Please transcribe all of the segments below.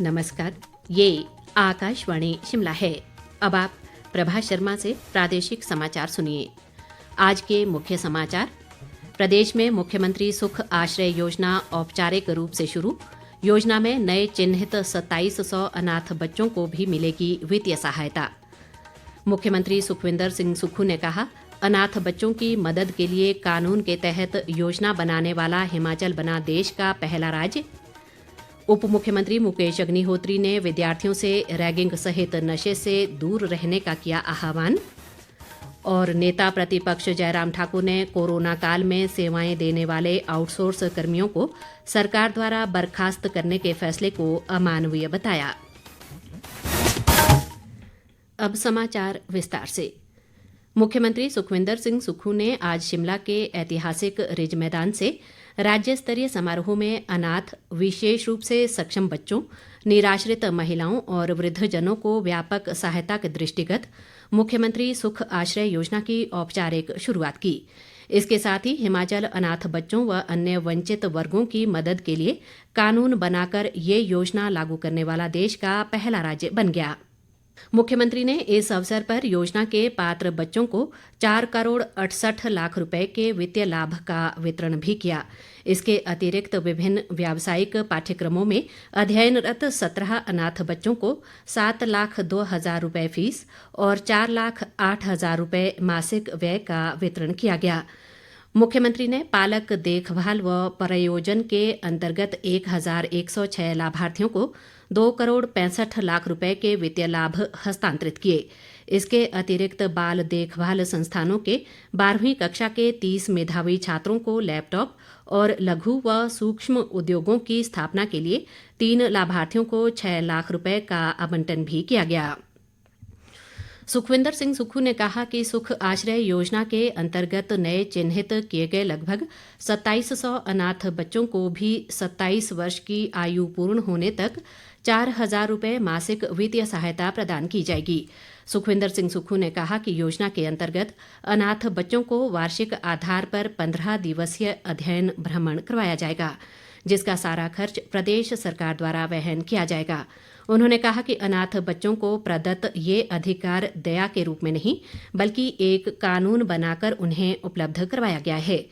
नमस्कार। ये आकाशवाणी शिमला है। अब आप प्रभा शर्मा से प्रादेशिक समाचार सुनिए। आज के मुख्य समाचार। प्रदेश में मुख्यमंत्री सुख आश्रय योजना औपचारिक रूप से शुरू। योजना में नए चिन्हित 2700 अनाथ बच्चों को भी मिलेगी वित्तीय सहायता। मुख्यमंत्री सुखविंदर सिंह सुक्खू ने कहा, अनाथ बच्चों की मदद के लिए कानून के तहत योजना बनाने वाला हिमाचल बना देश का पहला राज्य। उप मुख्यमंत्री मुकेश अग्निहोत्री ने विद्यार्थियों से रैगिंग सहित नशे से दूर रहने का किया आह्वान। और नेता प्रतिपक्ष जयराम ठाकुर ने कोरोना काल में सेवाएं देने वाले आउटसोर्स कर्मियों को सरकार द्वारा बर्खास्त करने के फैसले को अमानवीय बताया। अब समाचार विस्तार से। मुख्यमंत्री सुखविंदर सिंह सुक्खू ने आज शिमला के ऐतिहासिक रिज मैदान से राज्य स्तरीय समारोह में अनाथ, विशेष रूप से सक्षम बच्चों, निराश्रित महिलाओं और वृद्धजनों को व्यापक सहायता के दृष्टिगत मुख्यमंत्री सुख आश्रय योजना की औपचारिक शुरुआत की। इसके साथ ही हिमाचल अनाथ बच्चों व अन्य वंचित वर्गों की मदद के लिए कानून बनाकर ये योजना लागू करने वाला देश का पहला राज्य बन गया। मुख्यमंत्री ने इस अवसर पर योजना के पात्र बच्चों को 4 करोड़ 68 लाख रुपए के वित्तीय लाभ का वितरण भी किया। इसके अतिरिक्त विभिन्न व्यावसायिक पाठ्यक्रमों में अध्ययनरत 17 अनाथ बच्चों को 7,02,000 रुपए फीस और 4,08,000 रुपए मासिक व्यय का वितरण किया गया। मुख्यमंत्री ने पालक देखभाल व प्रयोजन के अंतर्गत 1,106 लाभार्थियों को 2 करोड़ 65 लाख रुपए के वित्तीय लाभ हस्तांतरित किए। इसके अतिरिक्त बाल देखभाल संस्थानों के 12वीं कक्षा के 30 मेधावी छात्रों को लैपटॉप और लघु व सूक्ष्म उद्योगों की स्थापना के लिए 3 लाभार्थियों को 6 लाख रुपए का आवंटन भी किया गया। सुखविंदर सिंह सुक्खू ने कहा कि सुख आश्रय योजना के अंतर्गत नए चिन्हित किए गए लगभग 2700 अनाथ बच्चों को भी 27 वर्ष की आयु पूर्ण होने तक 4,000 रुपए मासिक वित्तीय सहायता प्रदान की जाएगी। सुखविंदर सिंह सुक्खू ने कहा कि योजना के अंतर्गत अनाथ बच्चों को वार्षिक आधार पर 15 दिवसीय अध्ययन भ्रमण करवाया जाएगा, जिसका सारा खर्च प्रदेश सरकार द्वारा वहन किया जाएगा। उन्होंने कहा कि अनाथ बच्चों को प्रदत्त ये अधिकार दया के रूप में नहीं, बल्कि एक कानून बनाकर उन्हें उपलब्ध करवाया गया है।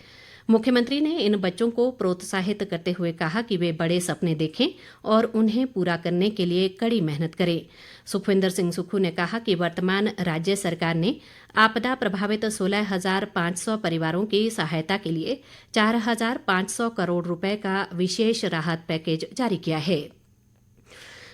मुख्यमंत्री ने इन बच्चों को प्रोत्साहित करते हुए कहा कि वे बड़े सपने देखें और उन्हें पूरा करने के लिए कड़ी मेहनत करें। सुखविंदर सिंह सुक्खू ने कहा कि वर्तमान राज्य सरकार ने आपदा प्रभावित 16,500 परिवारों की सहायता के लिए 4,500 करोड़ रुपए का विशेष राहत पैकेज जारी किया है।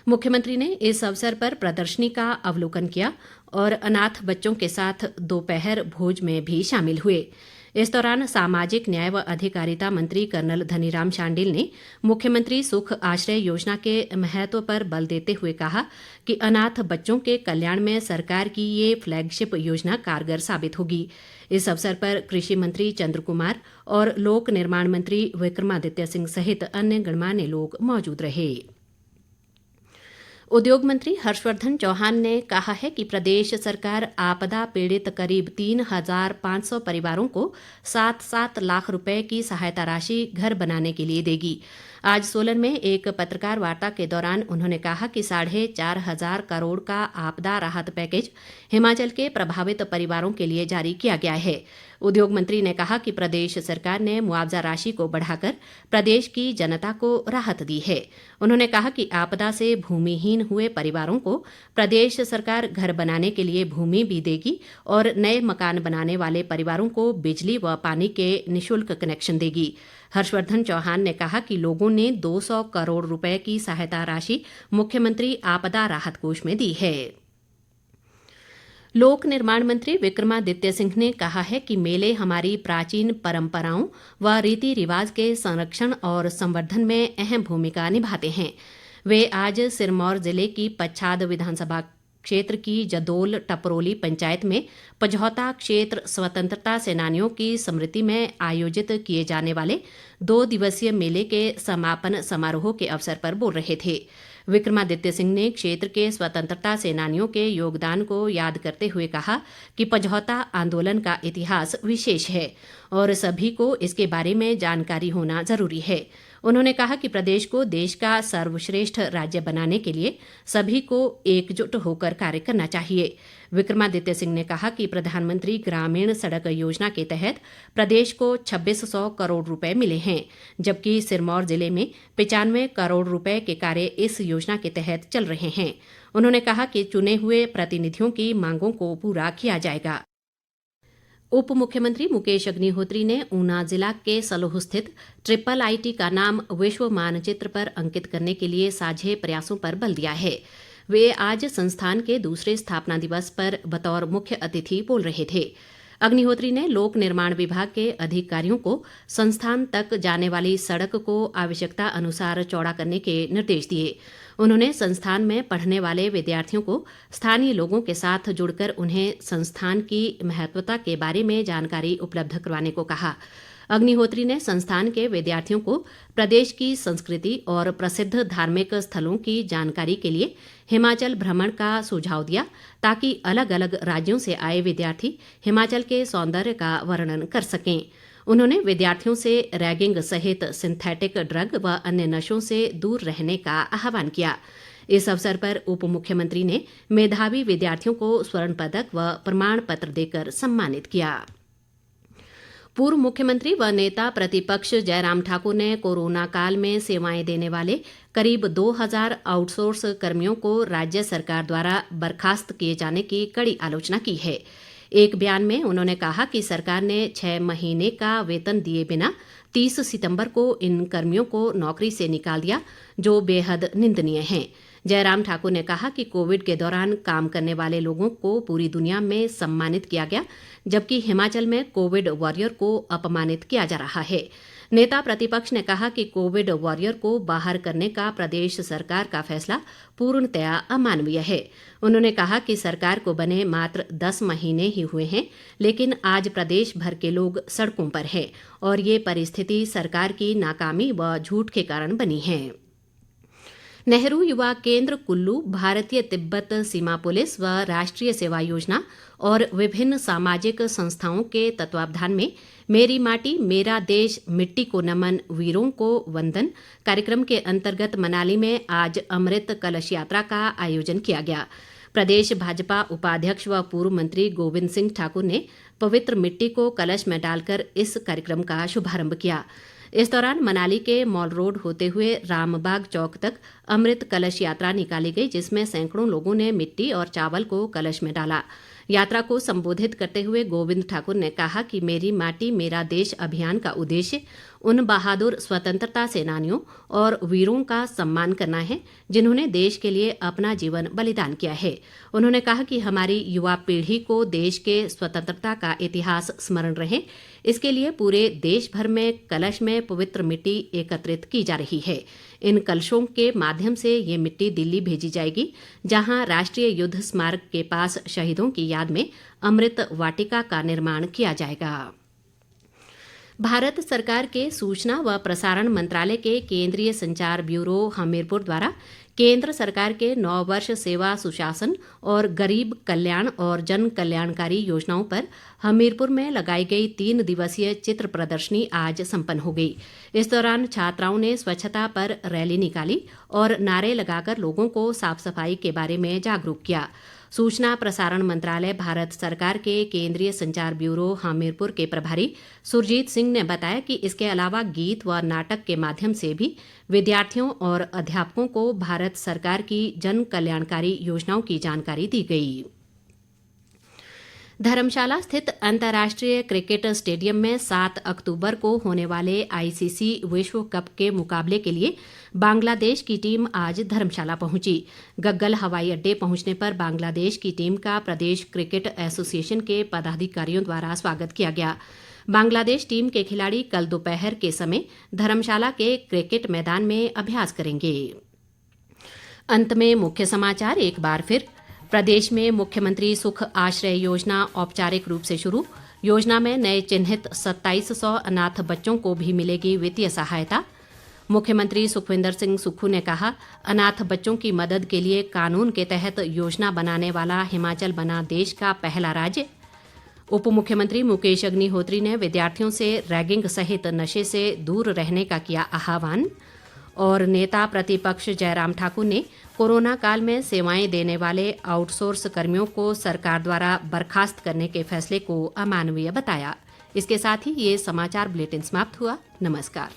मुख्यमंत्री ने इस अवसर पर प्रदर्शनी का अवलोकन किया और अनाथ बच्चों के साथ दोपहर भोज में भी शामिल हुए। इस दौरान सामाजिक न्याय व अधिकारिता मंत्री कर्नल धनीराम शांडिल ने मुख्यमंत्री सुख आश्रय योजना के महत्व पर बल देते हुए कहा कि अनाथ बच्चों के कल्याण में सरकार की ये फ्लैगशिप योजना कारगर साबित होगी। इस अवसर पर कृषि मंत्री चंद्र कुमार और लोक निर्माण मंत्री विक्रमादित्य सिंह सहित अन्य गणमान्य लोग मौजूद रहे। उद्योग मंत्री हर्षवर्धन चौहान ने कहा है कि प्रदेश सरकार आपदा पीड़ित करीब 3,500 परिवारों को 7-7 लाख रुपए की सहायता राशि घर बनाने के लिए देगी। आज सोलन में एक पत्रकार वार्ता के दौरान उन्होंने कहा कि 4,500 करोड़ का आपदा राहत पैकेज हिमाचल के प्रभावित परिवारों के लिए जारी किया गया है। उद्योग मंत्री ने कहा कि प्रदेश सरकार ने मुआवजा राशि को बढ़ाकर प्रदेश की जनता को राहत दी है। उन्होंने कहा कि आपदा से भूमिहीन हुए परिवारों को प्रदेश सरकार घर बनाने के लिए भूमि भी देगी और नए मकान बनाने वाले परिवारों को बिजली व पानी के निःशुल्क कनेक्शन देगी। हर्षवर्धन चौहान ने कहा कि लोगों ने 200 करोड़ रुपए की सहायता राशि मुख्यमंत्री आपदा राहत कोष में दी है। लोक निर्माण मंत्री विक्रमादित्य सिंह ने कहा है कि मेले हमारी प्राचीन परंपराओं व रीति रिवाज के संरक्षण और संवर्धन में अहम भूमिका निभाते हैं। वे आज सिरमौर जिले की पच्छाद विधानसभा क्षेत्र की जदोल टपरोली पंचायत में पझौता क्षेत्र स्वतंत्रता सेनानियों की स्मृति में आयोजित किए जाने वाले 2 दिवसीय मेले के समापन समारोह के अवसर पर बोल रहे थे। विक्रमादित्य सिंह ने क्षेत्र के स्वतंत्रता सेनानियों के योगदान को याद करते हुए कहा कि पझौता आंदोलन का इतिहास विशेष है और सभी को इसके बारे में जानकारी होना जरूरी है। उन्होंने कहा कि प्रदेश को देश का सर्वश्रेष्ठ राज्य बनाने के लिए सभी को एकजुट होकर कार्य करना चाहिए। विक्रमादित्य सिंह ने कहा कि प्रधानमंत्री ग्रामीण सड़क योजना के तहत प्रदेश को 2600 करोड़ रुपए मिले हैं, जबकि सिरमौर जिले में 95 करोड़ रुपए के कार्य इस योजना के तहत चल रहे हैं। उन्होंने कहा कि चुने हुए प्रतिनिधियों की मांगों को पूरा किया जाएगा। उप मुख्यमंत्री मुकेश अग्निहोत्री ने ऊना जिला के सलोह स्थित IIIT का नाम विश्व मानचित्र पर अंकित करने के लिए साझे प्रयासों पर बल दिया है। वे आज संस्थान के दूसरे स्थापना दिवस पर बतौर मुख्य अतिथि बोल रहे थे। अग्निहोत्री ने लोक निर्माण विभाग के अधिकारियों को संस्थान तक जाने वाली सड़क को आवश्यकता अनुसार चौड़ा करने के निर्देश दिए। उन्होंने संस्थान में पढ़ने वाले विद्यार्थियों को स्थानीय लोगों के साथ जुड़कर उन्हें संस्थान की महत्वता के बारे में जानकारी उपलब्ध करवाने को कहा। अग्निहोत्री ने संस्थान के विद्यार्थियों को प्रदेश की संस्कृति और प्रसिद्ध धार्मिक स्थलों की जानकारी के लिए हिमाचल भ्रमण का सुझाव दिया, ताकि अलग अलग राज्यों से आए विद्यार्थी हिमाचल के सौंदर्य का वर्णन कर सकें। उन्होंने विद्यार्थियों से रैगिंग सहित सिंथेटिक ड्रग व अन्य नशों से दूर रहने का आह्वान किया। इस अवसर पर उप मुख्यमंत्री ने मेधावी विद्यार्थियों को स्वर्ण पदक व प्रमाण पत्र देकर सम्मानित किया। पूर्व मुख्यमंत्री व नेता प्रतिपक्ष जयराम ठाकुर ने कोरोना काल में सेवाएं देने वाले करीब 2000 आउटसोर्स कर्मियों को राज्य सरकार द्वारा बर्खास्त किए जाने की कड़ी आलोचना की है। एक बयान में उन्होंने कहा कि सरकार ने 6 महीने का वेतन दिए बिना 30 सितंबर को इन कर्मियों को नौकरी से निकाल दिया, जो बेहद निंदनीय है। जयराम ठाकुर ने कहा कि कोविड के दौरान काम करने वाले लोगों को पूरी दुनिया में सम्मानित किया गया, जबकि हिमाचल में कोविड वॉरियर को अपमानित किया जा रहा है। नेता प्रतिपक्ष ने कहा कि कोविड वॉरियर को बाहर करने का प्रदेश सरकार का फैसला पूर्णतया अमानवीय है। उन्होंने कहा कि सरकार को बने मात्र 10 महीने ही हुए हैं, लेकिन आज प्रदेश भर के लोग सड़कों पर हैं और ये परिस्थिति सरकार की नाकामी व झूठ के कारण बनी है। नेहरू युवा केंद्र कुल्लू, भारतीय तिब्बत सीमा पुलिस व राष्ट्रीय सेवा योजना और विभिन्न सामाजिक संस्थाओं के तत्वावधान में मेरी माटी मेरा देश मिट्टी को नमन वीरों को वंदन कार्यक्रम के अंतर्गत मनाली में आज अमृत कलश यात्रा का आयोजन किया गया। प्रदेश भाजपा उपाध्यक्ष व पूर्व मंत्री गोविंद सिंह ठाकुर ने पवित्र मिट्टी को कलश में डालकर इस कार्यक्रम का शुभारंभ किया। इस दौरान मनाली के मॉल रोड होते हुए रामबाग चौक तक अमृत कलश यात्रा निकाली गई, जिसमें सैकड़ों लोगों ने मिट्टी और चावल को कलश में डाला। यात्रा को संबोधित करते हुए गोविंद ठाकुर ने कहा कि मेरी माटी मेरा देश अभियान का उद्देश्य उन बहादुर स्वतंत्रता सेनानियों और वीरों का सम्मान करना है, जिन्होंने देश के लिए अपना जीवन बलिदान किया है। उन्होंने कहा कि हमारी युवा पीढ़ी को देश के स्वतंत्रता का इतिहास स्मरण रहे, इसके लिए पूरे देश भर में कलश में पवित्र मिट्टी एकत्रित की जा रही है। इन कलशों के माध्यम से ये मिट्टी दिल्ली भेजी जाएगी, जहां राष्ट्रीय युद्ध स्मारक के पास शहीदों की याद में अमृत वाटिका का निर्माण किया जाएगा। भारत सरकार के सूचना व प्रसारण मंत्रालय के केंद्रीय संचार ब्यूरो हमीरपुर द्वारा केंद्र सरकार के 9 वर्ष सेवा सुशासन और गरीब कल्याण और जन कल्याणकारी योजनाओं पर हमीरपुर में लगाई गई 3 दिवसीय चित्र प्रदर्शनी आज संपन्न हो गई। इस दौरान छात्राओं ने स्वच्छता पर रैली निकाली और नारे लगाकर लोगों को साफ सफाई के बारे में जागरूक किया। सूचना प्रसारण मंत्रालय भारत सरकार के केंद्रीय संचार ब्यूरो हमीरपुर के प्रभारी सुरजीत सिंह ने बताया कि इसके अलावा गीत व नाटक के माध्यम से भी विद्यार्थियों और अध्यापकों को भारत सरकार की जन कल्याणकारी योजनाओं की जानकारी दी गई। धर्मशाला स्थित अंतर्राष्ट्रीय क्रिकेट स्टेडियम में 7 अक्टूबर को होने वाले ICC विश्व कप के मुकाबले के लिए बांग्लादेश की टीम आज धर्मशाला पहुंची। गग्गल हवाई अड्डे पहुंचने पर बांग्लादेश की टीम का प्रदेश क्रिकेट एसोसिएशन के पदाधिकारियों द्वारा स्वागत किया गया। बांग्लादेश टीम के खिलाड़ी कल दोपहर के समय धर्मशाला के क्रिकेट मैदान में अभ्यास करेंगे। अंत में मुख्य समाचार एक बार फिर। प्रदेश में मुख्यमंत्री सुख आश्रय योजना औपचारिक रूप से शुरू। योजना में नए चिन्हित 2700 अनाथ बच्चों को भी मिलेगी वित्तीय सहायता। मुख्यमंत्री सुखविंदर सिंह सुक्खू ने कहा, अनाथ बच्चों की मदद के लिए कानून के तहत योजना बनाने वाला हिमाचल बना देश का पहला राज्य। उप मुख्यमंत्री मुकेश अग्निहोत्री ने विद्यार्थियों से रैगिंग सहित नशे से दूर रहने का किया आह्वान। और नेता प्रतिपक्ष जयराम ठाकुर ने कोरोना काल में सेवाएं देने वाले आउटसोर्स कर्मियों को सरकार द्वारा बर्खास्त करने के फैसले को अमानवीय बताया। इसके साथ ही ये समाचार बुलेटिन समाप्त हुआ। नमस्कार।